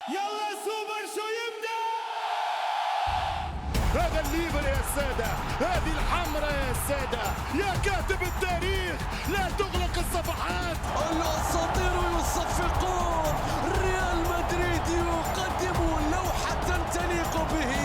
يلا سوبر شو يبدأ. هذا الليفر يا السادة، هذه الحمرة يا السادة، يا كاتب التاريخ لا تغلق الصفحات. الأساطير يصفقون، ريال مدريد يقدم لوحة تليق به.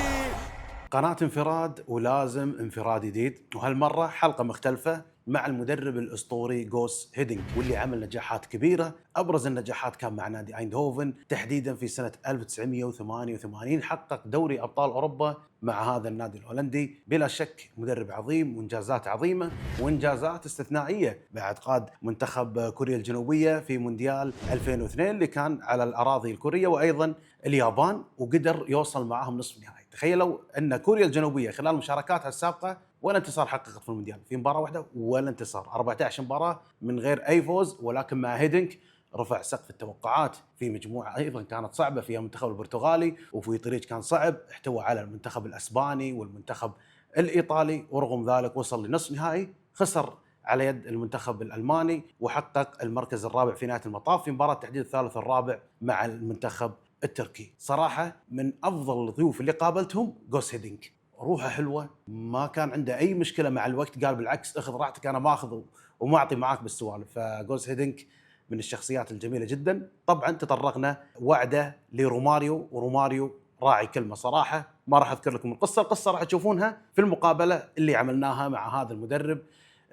قناة انفراد ولازم انفراد جديد، وهالمرة حلقة مختلفة مع المدرب الأسطوري غوس هيدينك، واللي عمل نجاحات كبيرة. أبرز النجاحات كان مع نادي ايندهوفن تحديدا في سنة 1988، حقق دوري أبطال أوروبا مع هذا النادي الهولندي. بلا شك مدرب عظيم وإنجازات عظيمة وإنجازات استثنائية، بعد قاد منتخب كوريا الجنوبية في مونديال 2002 اللي كان على الأراضي الكورية، وأيضا اليابان، وقدر يوصل معهم نصف النهائي. تخيلوا أن كوريا الجنوبية خلال مشاركاتها السابقة ولا انتصار حققت في المونديال، في مباراة واحدة ولا انتصار، 14 مباراة من غير أي فوز. ولكن مع هيدينك رفع سقف التوقعات في مجموعة أيضا كانت صعبة فيها المنتخب البرتغالي، وفي طريق كان صعب احتوى على المنتخب الأسباني والمنتخب الإيطالي، ورغم ذلك وصل لنصف نهائي، خسر على يد المنتخب الألماني وحقق المركز الرابع في نهاية المطاف في مباراة تحديد الثالث والرابع مع المنتخب التركي. صراحة من أفضل الضيوف اللي قابلتهم غوس هيدينك، روحه حلوة، ما كان عنده أي مشكلة مع الوقت، قال بالعكس اخذ راحتك أنا ماخذ ومعطي معاك بالسوالف. فغوس هيدينك من الشخصيات الجميلة جدا. طبعا تطرقنا وعده لروماريو، وروماريو راعي كلمة صراحة. ما راح أذكر لكم القصة راح تشوفونها في المقابلة اللي عملناها مع هذا المدرب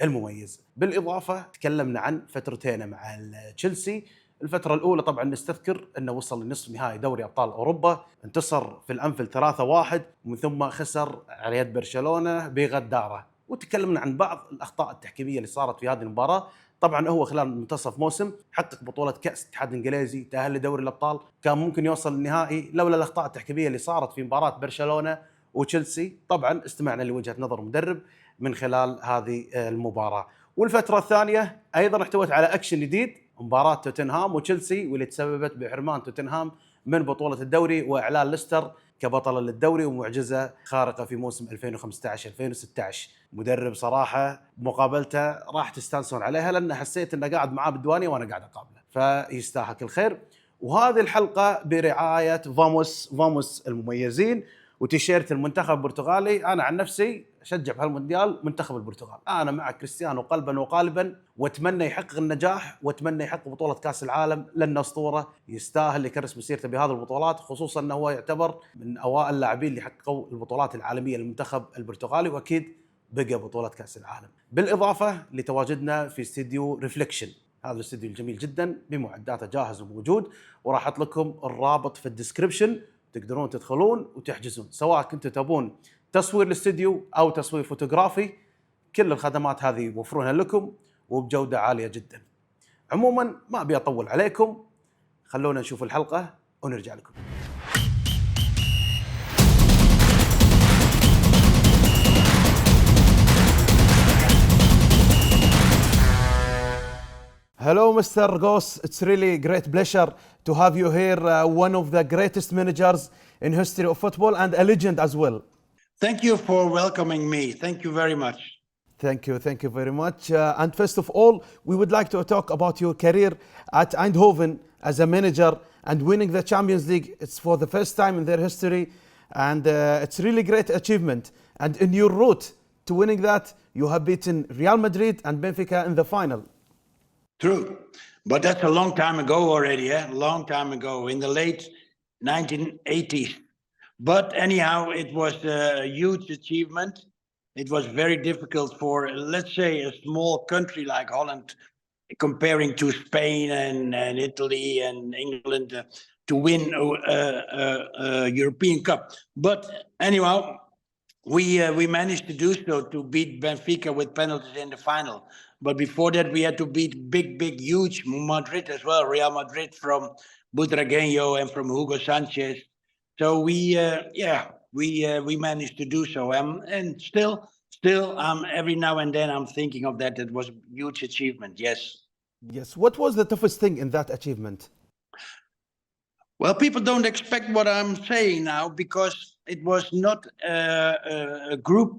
المميز. بالإضافة تكلمنا عن فترتين مع تشيلسي. الفترة الأولى طبعا نستذكر أنه وصل لنصف نهائي دوري أبطال أوروبا، انتصر في الأنفيلد 3-1، ومن ثم خسر على يد برشلونة بغدارة. وتكلمنا عن بعض الأخطاء التحكيمية اللي صارت في هذه المباراة. طبعا هو خلال منتصف موسم حقق بطولة كأس الاتحاد الإنجليزي، تأهل لدوري الأبطال، كان ممكن يوصل للنهائي لولا الأخطاء التحكيمية اللي صارت في مباراة برشلونة وتشيلسي. طبعا استمعنا لوجهة نظر مدرب من خلال هذه المباراة. والفترة الثانية أيضا احتوت على أكشن جديد، مباراة توتنهام وتشيلسي، واللي تسببت بحرمان توتنهام من بطولة الدوري وإعلان ليستر كبطل للدوري، ومعجزة خارقة في موسم 2015-2016. مدرب صراحة مقابلته راح تستانسون عليها، لأن حسيت أنه قاعد معاه بالديوانية وأنا قاعد أقابله، فيستاهل كل خير. وهذه الحلقة برعاية فاموس المميزين وتيشيرت المنتخب البرتغالي. أنا عن نفسي أشجع بهالمونديال منتخب البرتغال، أنا مع كريستيانو قلبا وقالبا، وأتمنى يحقق النجاح وأتمنى يحقق بطولة كأس العالم، لأنه أسطورة يستاهل يكرس مسيرته بهذه البطولات، خصوصا أنه هو يعتبر من أوائل اللاعبين اللي حققوا البطولات العالمية للمنتخب البرتغالي، وأكيد بقى بطولة كأس العالم. بالإضافة لتواجدنا في استديو ريفليكشن، هذا الاستديو الجميل جدا بمعداته جاهز وموجود، وراح أحط لكم الرابط في الديسكريبشن، تقدرون تدخلون وتحجزون، سواء كنتوا تبون تصوير الاستديو أو تصوير فوتوغرافي، كل الخدمات هذه يوفرونها لكم وبجودة عالية جدا. عموما ما أبي أطول عليكم، خلونا نشوف الحلقة ونرجع لكم. Hello, Mr. Goss. It's really a great pleasure to have you here, one of the greatest managers in history of football and a legend as well. Thank you for welcoming me. Thank you very much. Thank you very much. And first of all, we would like to talk about your career at Eindhoven as a manager and winning the Champions League. It's for the first time in their history, and it's really great achievement. And in your route to winning that, you have beaten Real Madrid and Benfica in the final. True, but that's a long time ago already, long time ago, in the late 1980s. But anyhow, it was a huge achievement. It was very difficult for, let's say, a small country like Holland, comparing to Spain and Italy and England, to win a European Cup. But anyhow, we managed to do so, to beat Benfica with penalties in the final. But before that, we had to beat big, huge Madrid as well, Real Madrid from Butragueño and from Hugo Sanchez. So we managed to do so. And still, every now and then I'm thinking of that. It was a huge achievement, yes. Yes. What was the toughest thing in that achievement? Well, people don't expect what I'm saying now, because it was not a group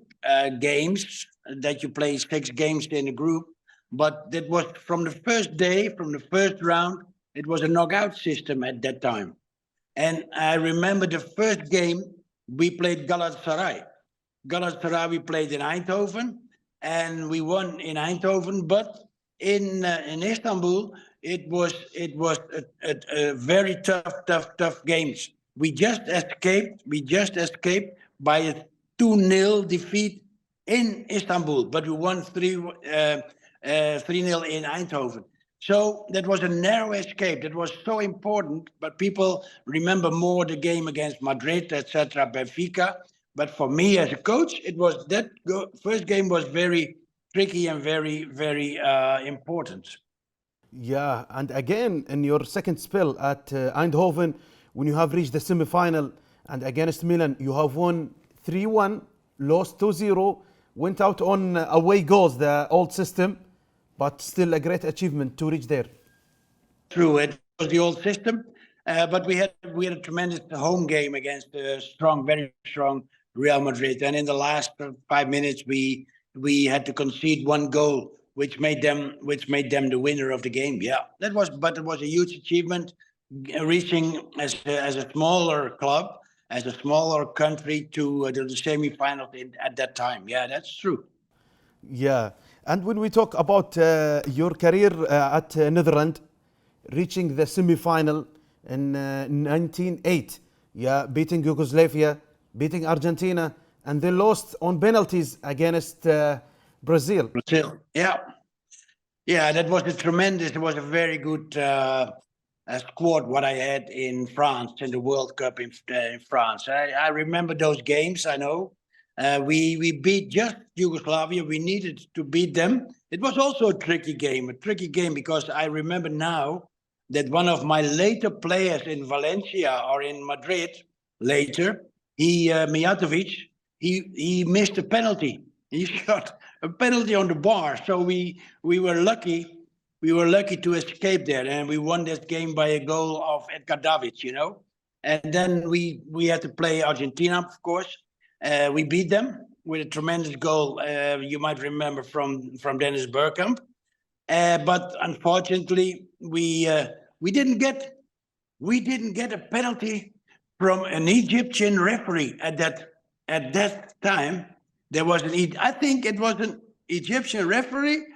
games that you play 6 games in a group, but that was from the first day, from the first round, it was a knockout system at that time. And I remember the first game we played Galatasaray. Galatasaray we played in Eindhoven, and we won in Eindhoven. But in Istanbul, it was a very tough games. We just escaped by a 2-0 defeat in Istanbul, but we won 3-0 in Eindhoven. So that was a narrow escape. That was so important, but people remember more the game against Madrid, etc., Benfica. But for me as a coach, it was that first game was very tricky and very important. Yeah, and again in your second spell at Eindhoven, when you have reached the semi-final and against Milan, you have won 3-1, lost 2-0, went out on away goals, the old system, but still a great achievement to reach there. True, it was the old system, but we had a tremendous home game against a very strong Real Madrid, and in the last 5 minutes we had to concede one goal, which made them the winner of the game. Yeah, it was a huge achievement, reaching as a smaller club, as a smaller country to the semi-finals at that time. Yeah, that's true. Yeah, and when we talk about your career at Netherlands, reaching the semi-final in 1908, yeah, beating Yugoslavia, beating Argentina, and they lost on penalties against Brazil. Yeah, that was it was a very good squad what I had in France, in the World Cup in France. I remember those games, I know. We beat just Yugoslavia. We needed to beat them. It was also a tricky game because I remember now that one of my later players in Valencia or in Madrid later, Mijatovic, he missed a penalty. He shot a penalty on the bar. So we were lucky. We were lucky to escape there, and we won that game by a goal of Edgar Davids, you know. And then we had to play Argentina, of course. We beat them with a tremendous goal. You might remember from Dennis Bergkamp. But unfortunately, we didn't get a penalty from an Egyptian referee at that time. There was I think it was an Egyptian referee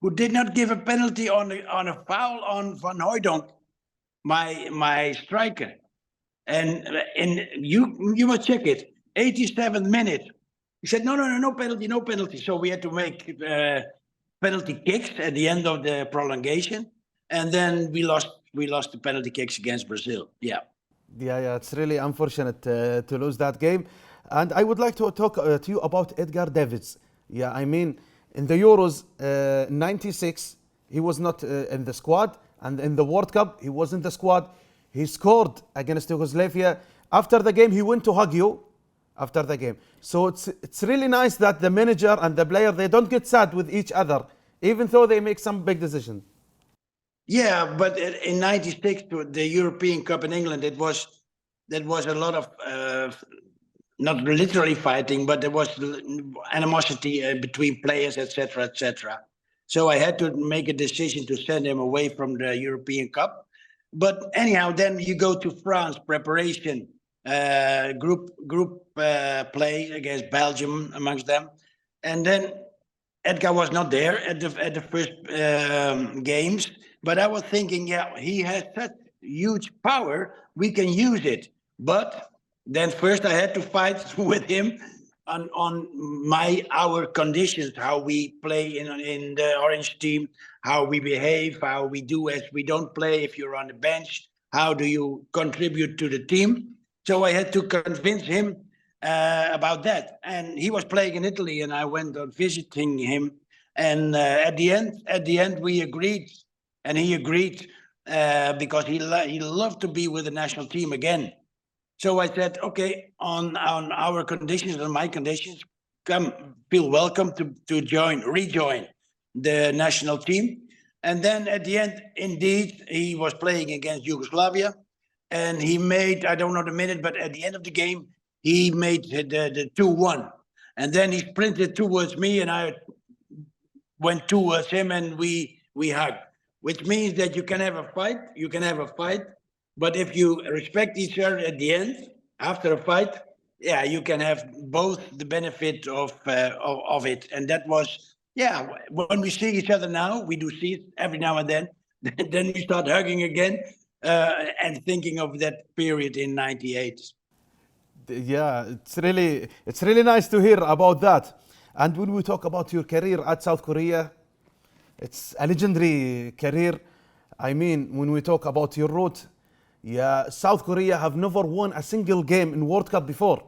who did not give a penalty on a foul on Van Hooijdonk, my striker. And you must check it. 87th minute. He said, no penalty. So we had to make penalty kicks at the end of the prolongation. And then we lost the penalty kicks against Brazil. Yeah. Yeah, it's really unfortunate to lose that game. And I would like to talk to you about Edgar Davids. Yeah, I mean, in the Euros 96, he was not in the squad. And in the World Cup, he was in the squad. He scored against Yugoslavia. After the game, he went to hug you after the game. So it's really nice that the manager and the player, they don't get sad with each other, even though they make some big decisions. Yeah, but in 96, the European Cup in England, that was a lot of, not literally fighting, but there was animosity between players, etc., etc. So I had to make a decision to send him away from the European Cup. But anyhow, then you go to France, preparation, group play against Belgium amongst them. And then Edgar was not there at the first games. But I was thinking, yeah, he has such huge power, we can use it. But then first I had to fight with him on our conditions, how we play in the orange team, how we behave, how we do as we don't play if you're on the bench, how do you contribute to the team. So I had to convince him about that. And he was playing in Italy and I went on visiting him. And at the end we agreed. And he agreed because he loved to be with the national team again. So I said, okay, on our conditions, on my conditions, feel welcome to rejoin the national team. And then at the end, indeed, he was playing against Yugoslavia. And he made, I don't know the minute, but at the end of the game, he made the 2-1. And then he sprinted towards me and I went towards him and we hugged. Which means that you can have a fight, But if you respect each other at the end, after a fight, yeah, you can have both the benefit of it. And that was, yeah, when we see each other now, we do see it every now and then. Then we start hugging again and thinking of that period in '98. Yeah, it's really nice to hear about that. And when we talk about your career at South Korea, it's a legendary career. I mean, when we talk about your route, yeah, South Korea have never won a single game in World Cup before,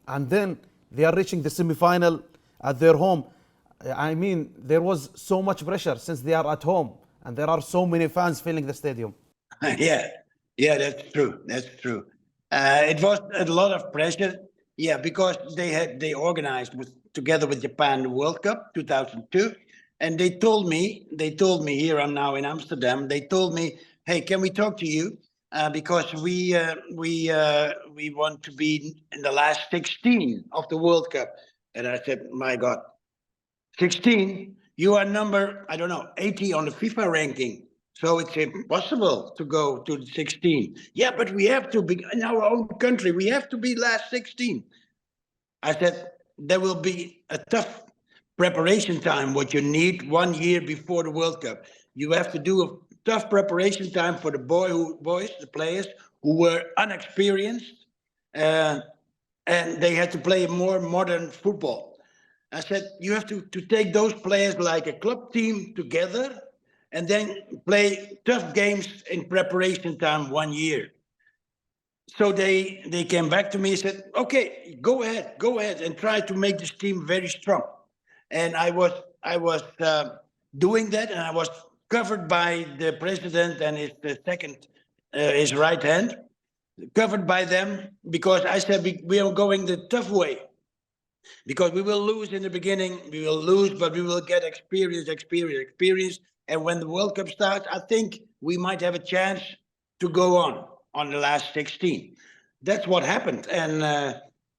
and then they are reaching the semi-final at their home. I mean, there was so much pressure since they are at home, and there are so many fans filling the stadium. Yeah, that's true. That's true. It was a lot of pressure. Yeah, because they organized together with Japan the World Cup 2002, and they told me here I'm now in Amsterdam. They told me, hey, can we talk to you? Because we want to be in the last 16 of the World Cup. And I said, my God, 16? You are number, I don't know, 80 on the FIFA ranking. So it's impossible to go to 16. Yeah, but we have to be in our own country. We have to be last 16. I said, there will be a tough preparation time, what you need 1 year before the World Cup. You have to do a tough preparation time for the boys, the players who were unexperienced, and they had to play more modern football. I said, you have to take those players like a club team together and then play tough games in preparation time 1 year. So they came back to me and said, okay, go ahead and try to make this team very strong. And I was doing that, and I was covered by the president and his right hand, covered by them, because I said we are going the tough way. Because we will lose in the beginning, but we will get experience. And when the World Cup starts, I think we might have a chance to go on the last 16. That's what happened. And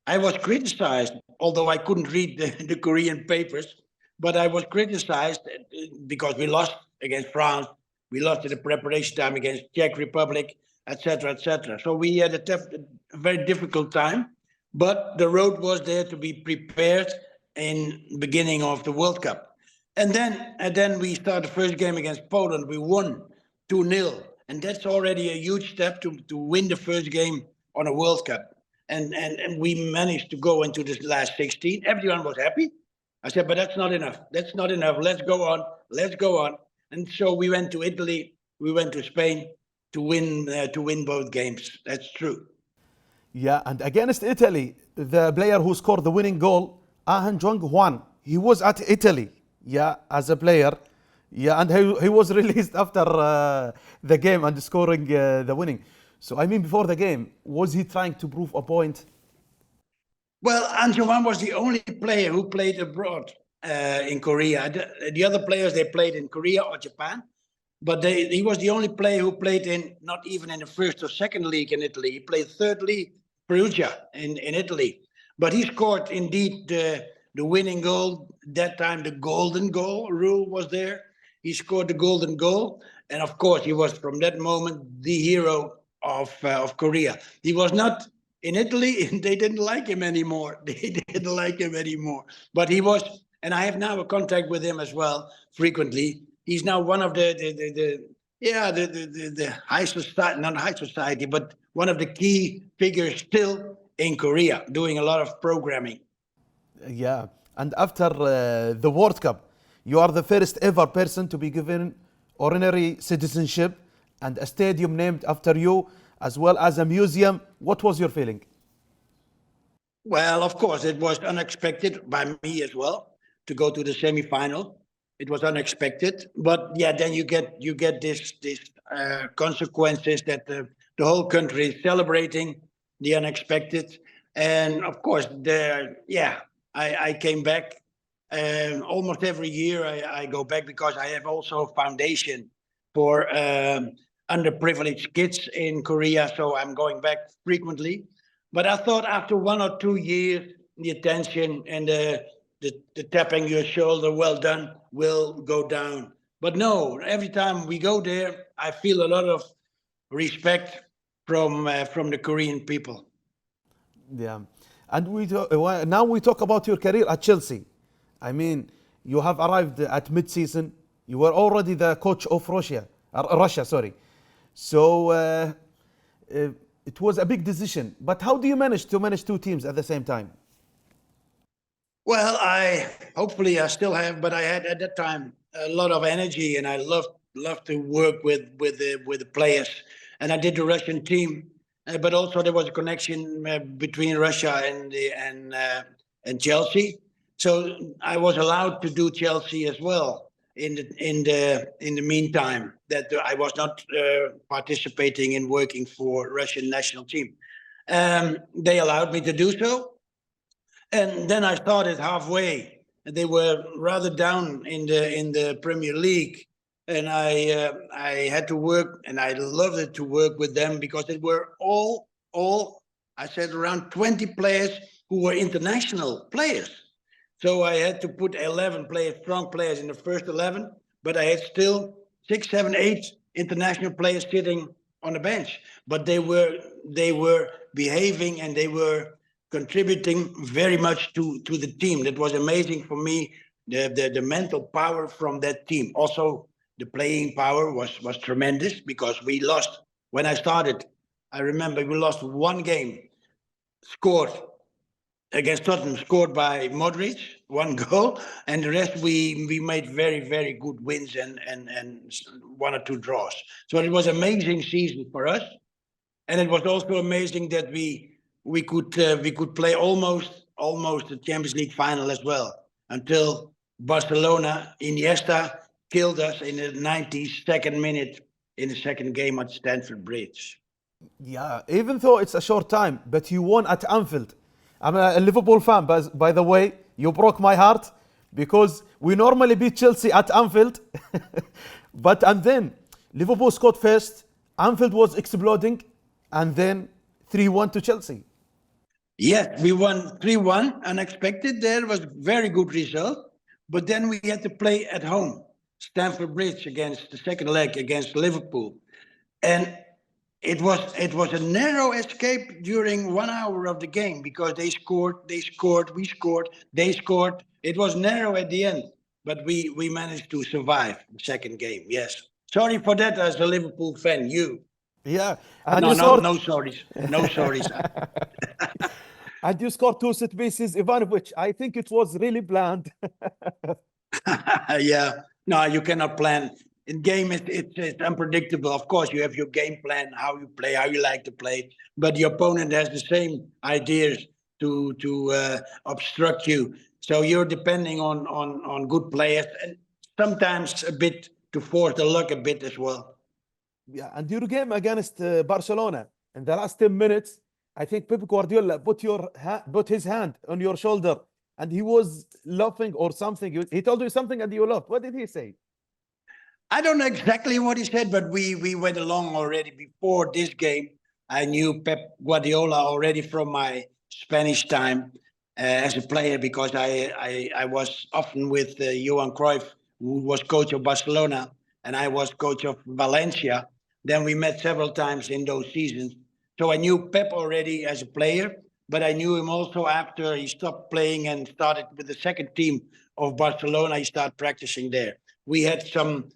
I was criticized, although I couldn't read the Korean papers, but I was criticized because we lost against France, we lost in the preparation time against Czech Republic, etc. So we had a very difficult time. But the road was there to be prepared in the beginning of the World Cup. And then we started the first game against Poland. We won 2-0. And that's already a huge step to win the first game on a World Cup. And we managed to go into this last 16. Everyone was happy. I said, but that's not enough. Let's go on. And so we went to Italy. We went to Spain to win both games. That's true. Yeah, and against Italy, the player who scored the winning goal, Ahn Jong-hwan, he was at Italy, yeah, as a player. Yeah, and he was released after the game and scoring the winning. So, I mean, before the game, was he trying to prove a point? Well, Ahn Jong-hwan was the only player who played abroad in Korea. The other players, they played in Korea or Japan. But he was the only player who played not even in the first or second league in Italy. He played third league, Perugia in Italy. But he scored indeed the winning goal. That time the golden goal rule was there. He scored the golden goal. And of course, he was from that moment the hero of Korea. He was not in Italy. They didn't like him anymore. But he was, and I have now a contact with him as well frequently. He's now one of the high society, not high society, but one of the key figures still in Korea, doing a lot of programming. Yeah, and after the World Cup, you are the first ever person to be given honorary citizenship and a stadium named after you, as well as a museum. What was your feeling? Well, of course, it was unexpected by me as well to go to the semi-final. It was unexpected, but yeah, then you get this consequences that the whole country is celebrating the unexpected, and of course, I came back, and almost every year I go back because I have also a foundation for underprivileged kids in Korea, so I'm going back frequently. But I thought after 1 or 2 years, the attention and the tapping your shoulder, well done, will go down. But no, every time we go there, I feel a lot of respect from the Korean people. Yeah, and now we talk about your career at Chelsea. I mean, you have arrived at mid-season. You were already the coach of Russia. Sorry. So it was a big decision. But how do you manage to manage two teams at the same time? Well, hopefully I still have, but I had at that time a lot of energy, and I loved to work with the players. And I did the Russian team, but also there was a connection between Russia and Chelsea. So I was allowed to do Chelsea as well in the meantime that I was not participating in working for Russian national team. They allowed me to do so. And then I started halfway. They were rather down in the Premier League, and I had to work, and I loved it to work with them because it were all I said around 20 players who were international players. So I had to put 11 players, strong players, in the first 11, but I had still 6, 7, 8 international players sitting on the bench. But they were behaving, and they were contributing very much to the team. That was amazing for me, the mental power from that team. Also, the playing power was tremendous because we lost. When I started, I remember we lost one game, scored against Tottenham, scored by Modric, 1 goal, and the rest we made very, very good wins and 1 or 2 draws. So it was an amazing season for us. And it was also amazing that we could play almost the Champions League final as well, until Barcelona, Iniesta killed us in the 92nd minute in the second game at Stamford Bridge. Yeah, even though it's a short time, but you won at Anfield. I'm a Liverpool fan, but by the way, you broke my heart because we normally beat Chelsea at Anfield. And then Liverpool scored first, Anfield was exploding, and then 3-1 to Chelsea. Yes, we won 3-1, unexpected. There was a very good result, but then we had to play at home, Stamford Bridge, against the second leg against Liverpool, and it was a narrow escape during 1 hour of the game because they scored, we scored, they scored. It was narrow at the end, but we managed to survive the second game. Yes, sorry for that as a Liverpool fan. Yeah, and no sorries. And you scored 2 set pieces, Ivanovic. I think it was really planned. Yeah, no, you cannot plan. In game, it's unpredictable. Of course, you have your game plan, how you play, how you like to play, but the opponent has the same ideas to obstruct you. So you're depending on good players, and sometimes a bit to force the luck a bit as well. Yeah, and your game against Barcelona, in the last 10 minutes, I think Pep Guardiola put his hand on your shoulder, and he was laughing or something. He told you something and you laughed. What did he say? I don't know exactly what he said, but we went along already before this game. I knew Pep Guardiola already from my Spanish time as a player because I was often with Johan Cruyff, who was coach of Barcelona, and I was coach of Valencia. Then we met several times in those seasons. So I knew Pep already as a player, but I knew him also after he stopped playing and started with the second team of Barcelona. He started practicing there. We had some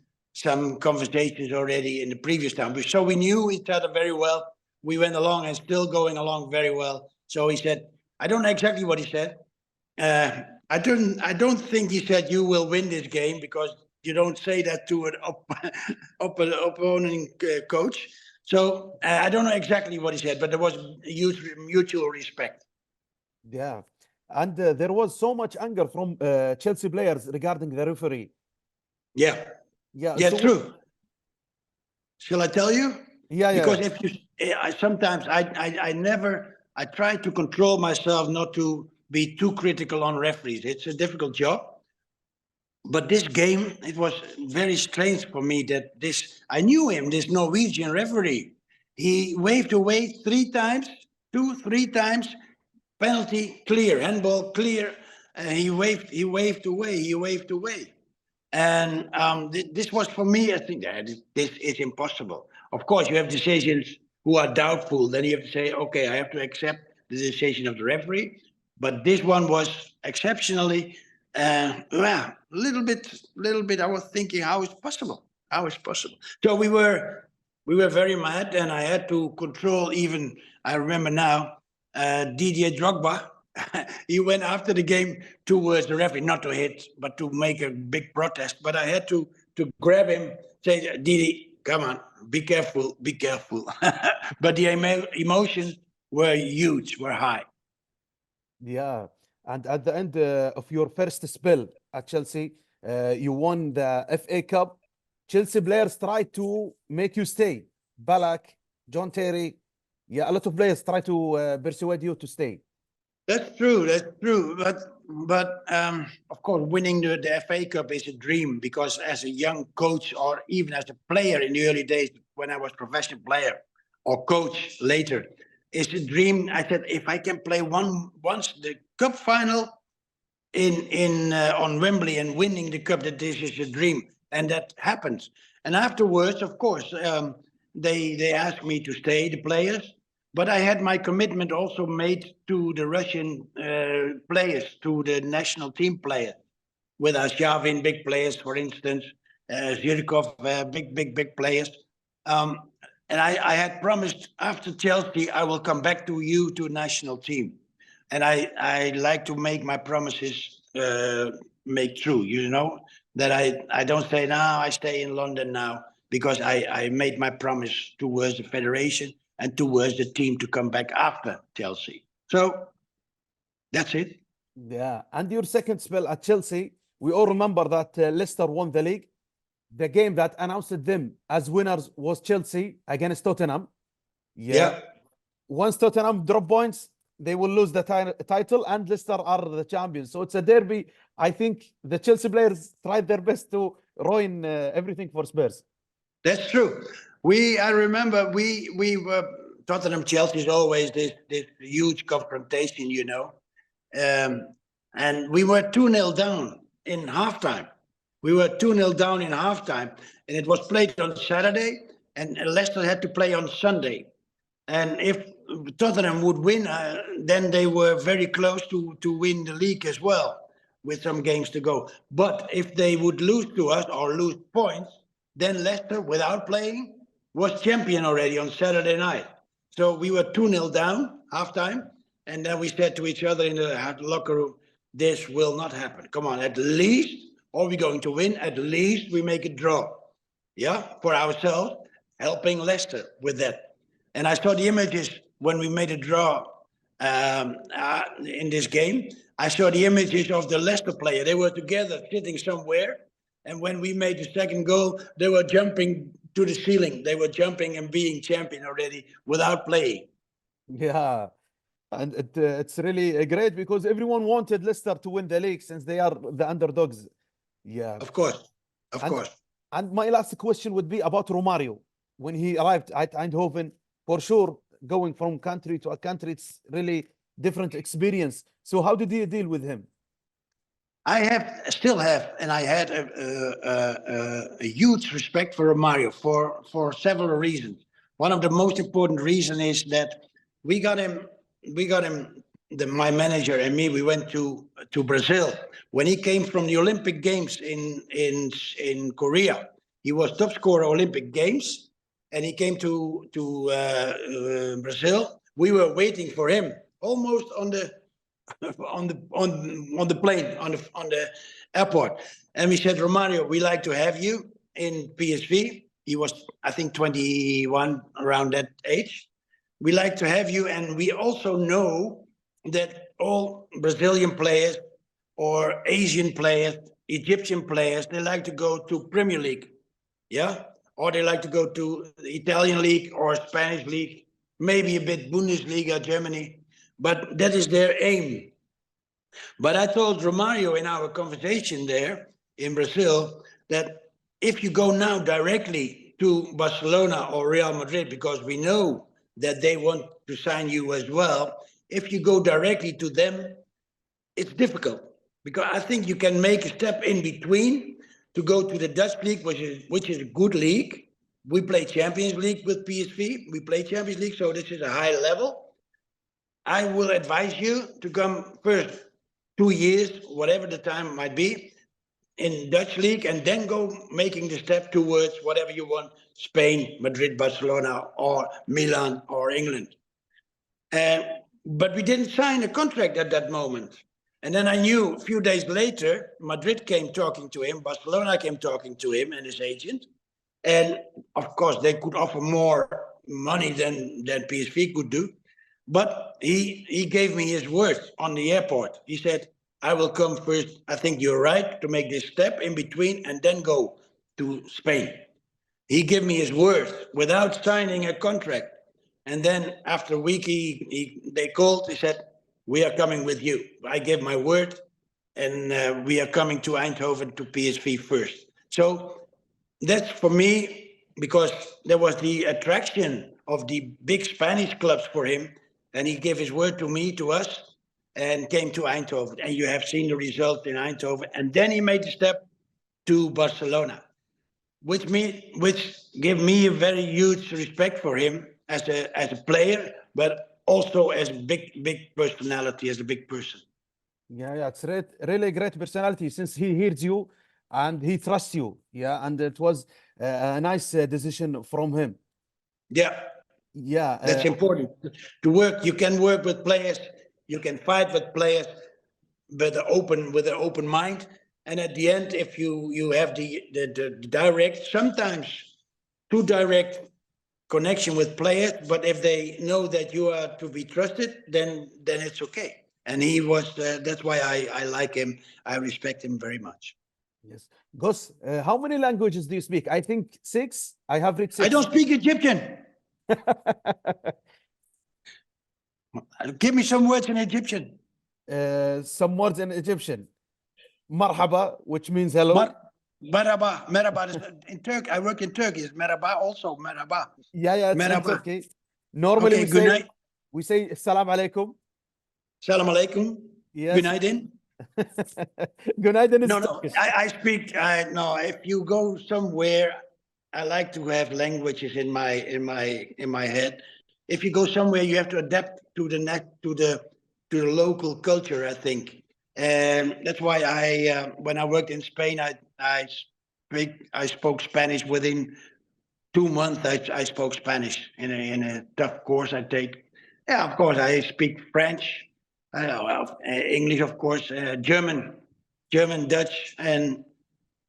conversations already in the previous time. So we knew each other very well. We went along and still going along very well. So he said, I don't know exactly what he said. I don't think he said you will win this game because you don't say that to an opponent coach. So I don't know exactly what he said, but there was a huge mutual respect. Yeah. And there was so much anger from Chelsea players regarding the referee. Yeah. Yeah, so true. Shall I tell you? Yeah. Because if you, sometimes I try to control myself not to be too critical on referees. It's a difficult job. But this game, it was very strange for me that I knew him, this Norwegian referee. He waved away 3 times, 3 times, penalty, clear, handball, clear. He waved away. And this was for me, I think, this is impossible. Of course, you have decisions who are doubtful, then you have to say, okay, I have to accept the decision of the referee. But this one was exceptionally, a little bit. I was thinking, how is possible? How is possible? So we were very mad, and I had to control. Even I remember now, Didier Drogba. He went after the game towards the referee, not to hit, but to make a big protest. But I had to grab him, say, Didi, come on, be careful, be careful. But the emotions were huge, were high. Yeah, and at the end of your first spell at Chelsea, you won the FA Cup. Chelsea players tried to make you stay. Balak, John Terry, yeah, a lot of players try to persuade you to stay. That's true. But of course, winning the FA Cup is a dream, because as a young coach, or even as a player in the early days when I was professional player or coach later, it's a dream. I said, if I can play once the cup final on Wembley and winning the cup, that this is a dream, and that happens. And afterwards, of course, they asked me to stay, the players. But I had my commitment also made to the Russian players, to the national team players, with Arshavin, big players, for instance, Zirkov, big players. And I had promised after Chelsea, I will come back to you, to national team. And I like to make my promises make true, you know, that I don't say, now I stay in London now, because I made my promise towards the federation and towards the team to come back after Chelsea. So that's it. Yeah, and your second spell at Chelsea, we all remember that Leicester won the league. The game that announced them as winners was Chelsea against Tottenham. Yeah. Once Tottenham drop points, they will lose the title, and Leicester are the champions. So it's a derby. I think the Chelsea players tried their best to ruin everything for Spurs. That's true. I remember we were, Tottenham Chelsea is always this huge confrontation, you know. And we were 2-0 down in halftime. And it was played on Saturday, and Leicester had to play on Sunday. And if Tottenham would win, then they were very close to win the league as well, with some games to go. But if they would lose to us or lose points, then Leicester, without playing, was champion already on Saturday night. So we were 2-0 down, halftime, and then we said to each other in the locker room, this will not happen. Come on, at least, are we going to win? At least we make a draw, yeah, for ourselves, helping Leicester with that. And I saw the images when we made a draw in this game. I saw the images of the Leicester player. They were together, sitting somewhere. And when we made the second goal, they were jumping to the ceiling. They were jumping and being champion already without playing. Yeah, and it's really great, because everyone wanted Leicester to win the league since they are the underdogs. Yeah, Of course. And my last question would be about Romario. When he arrived at Eindhoven, for sure, going from country to a country, it's really different experience. So how did you deal with him? I still have, and I had a huge respect for Romario for several reasons. One of the most important reasons is that we got him. My manager and me. We went to Brazil when he came from the Olympic Games in Korea. He was top scorer Olympic Games, and he came to Brazil. We were waiting for him almost on the plane, on the airport, and we said, Romario, we like to have you in PSV. He was, I think, 21, around that age. We like to have you, and we also know that all Brazilian players or Asian players, Egyptian players, they like to go to Premier League, yeah, or they like to go to the Italian league or Spanish league, maybe a bit Bundesliga, Germany, but that is their aim. But I told Romario in our conversation there in Brazil that if you go now directly to Barcelona or Real Madrid, because we know that they want to sign you as well, if you go directly to them, it's difficult, because I think you can make a step in between to go to the Dutch league, which is a good league, we play Champions League with PSV. We play Champions League, so this is a high level. I will advise you to come first 2 years, whatever the time might be, in Dutch league, and then go making the step towards whatever you want, Spain, Madrid, Barcelona, or Milan, or England. But we didn't sign a contract at that moment. And then I knew a few days later, Madrid came talking to him, Barcelona came talking to him and his agent. And of course, they could offer more money than PSV could do. But he gave me his word on the airport. He said, I will come first. I think you're right to make this step in between and then go to Spain. He gave me his word without signing a contract. And then after a week, they called. He said, we are coming with you. I gave my word, and we are coming to Eindhoven to PSV first. So that's for me, because there was the attraction of the big Spanish clubs for him. And he gave his word to me, to us, and came to Eindhoven. And you have seen the result in Eindhoven. And then he made the step to Barcelona, which gave me a very huge respect for him as a player, but also as a big personality, as a big person. Yeah, it's really great personality, since he hears you and he trusts you. Yeah, and it was a nice decision from him. Yeah, that's important to work. You can work with players, you can fight with players, with an open mind. And at the end, if you have the direct, sometimes too direct connection with players, but if they know that you are to be trusted, then it's okay. And he was. That's why I like him. I respect him very much. Yes, Gus, how many languages do you speak? I think 6. I have read 6. I don't speak Egyptian. Give me some words in Egyptian. Some words in Egyptian. Marhaba, which means hello. Merhaba. In Turkey, I work in Turkey. Is merhaba also merhaba? Yeah, it's merhaba. in Turkey. Normally Okay, we say salam alaikum. Salam alaikum. Yes. Günaydın. Günaydın is No, Turkish. I speak. No, if you go somewhere, I like to have languages in my head. If you go somewhere, you have to adapt to the local culture, I think. And that's why when I worked in Spain, I spoke Spanish within 2 months. I spoke Spanish in a tough course I take. Yeah, of course I speak French, English, of course, German, Dutch, and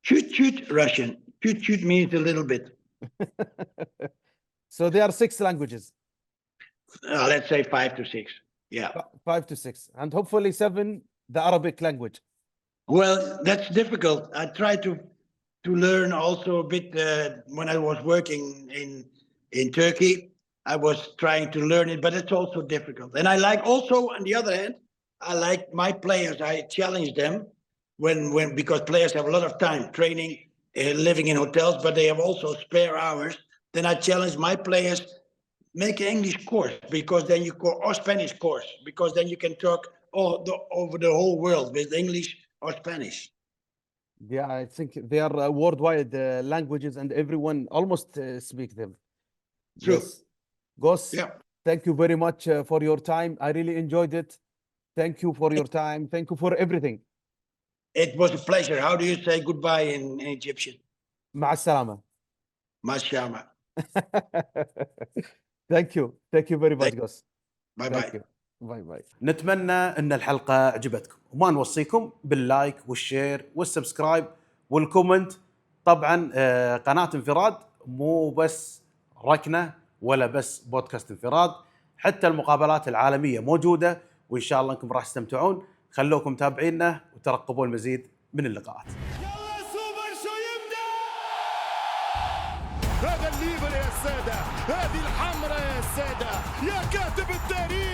chut Russian. Chut means a little bit. So there are 6 languages. Let's say 5 to 6. Yeah. 5 to 6, and hopefully 7 the Arabic language. Well, that's difficult. I tried to learn also a bit when I was working in Turkey. I was trying to learn it, but it's also difficult. And I like also, on the other hand, I like my players. I challenge them when because players have a lot of time training, living in hotels, but they have also spare hours. Then I challenge my players, make an English course, because then or Spanish course, because then you can talk over the whole world with English or Spanish. Yeah, I think they are worldwide languages, and everyone almost speak them. True. Yes. Gus, Yeah. thank you very much for your time. I really enjoyed it. Thank you for your time. Thank you for everything. It was a pleasure. How do you say goodbye in Egyptian? مع السلامة. Mashama. Thank you very much, Gus. Bye Thank bye. you. باي باي. نتمنى ان الحلقه عجبتكم، وما نوصيكم باللايك والشير والسبسكرايب والكومنت. طبعا قناه انفراد مو بس ركنه ولا بس بودكاست انفراد، حتى المقابلات العالميه موجوده، وان شاء الله انكم راح تستمتعون. خلوكم متابعينا وترقبوا المزيد من اللقاءات. يلا سوبر شو يبدأ. هذا الليبر يا السادة، هذه الحمراء يا السادة، يا كاتب التاريخ.